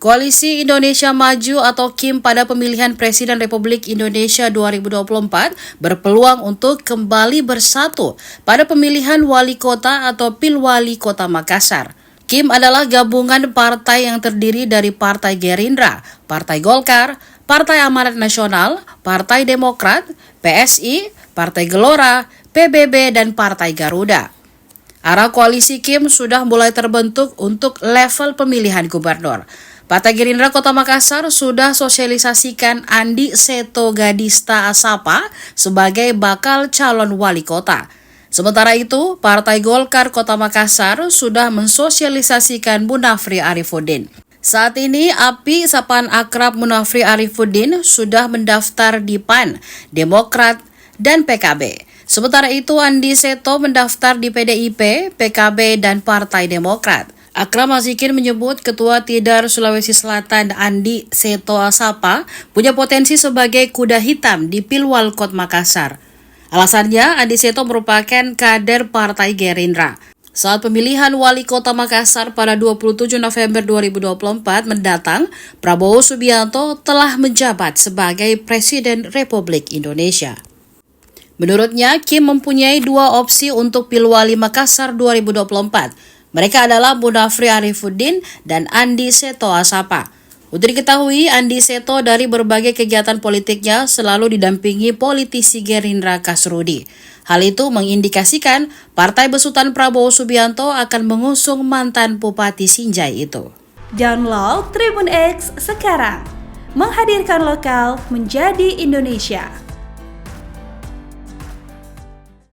Koalisi Indonesia Maju atau KIM pada pemilihan Presiden Republik Indonesia 2024 berpeluang untuk kembali bersatu pada pemilihan wali kota atau Pilwali Kota Makassar. KIM adalah gabungan partai yang terdiri dari Partai Gerindra, Partai Golkar, Partai Amanat Nasional, Partai Demokrat, PSI, Partai Gelora, PBB, dan Partai Garuda. Arah koalisi KIM sudah mulai terbentuk untuk level pemilihan gubernur. Partai Gerindra Kota Makassar sudah sosialisasikan Andi Seto Gadista Asapa sebagai bakal calon wali kota. Sementara itu, Partai Golkar Kota Makassar sudah mensosialisasikan Munafri Arifuddin. Saat ini, API sapaan akrab Munafri Arifuddin sudah mendaftar di PAN, Demokrat, dan PKB. Sementara itu, Andi Seto mendaftar di PDIP, PKB, dan Partai Demokrat. Akram Azikin menyebut Ketua Tidar Sulawesi Selatan Andi Seto Asapa punya potensi sebagai kuda hitam di Pilwalkot Makassar. Alasannya, Andi Seto merupakan kader Partai Gerindra. Saat pemilihan wali kota Makassar pada 27 November 2024 mendatang, Prabowo Subianto telah menjabat sebagai Presiden Republik Indonesia. Menurutnya, KIM mempunyai dua opsi untuk Pilwali Makassar 2024. Mereka adalah Munafri Arifuddin dan Andi Seto Asapa. Untuk diketahui, Andi Seto dari berbagai kegiatan politiknya selalu didampingi politisi Gerindra Kasrudi. Hal itu mengindikasikan Partai Besutan Prabowo Subianto akan mengusung mantan Bupati Sinjai itu. Download Tribun X sekarang, menghadirkan lokal menjadi Indonesia.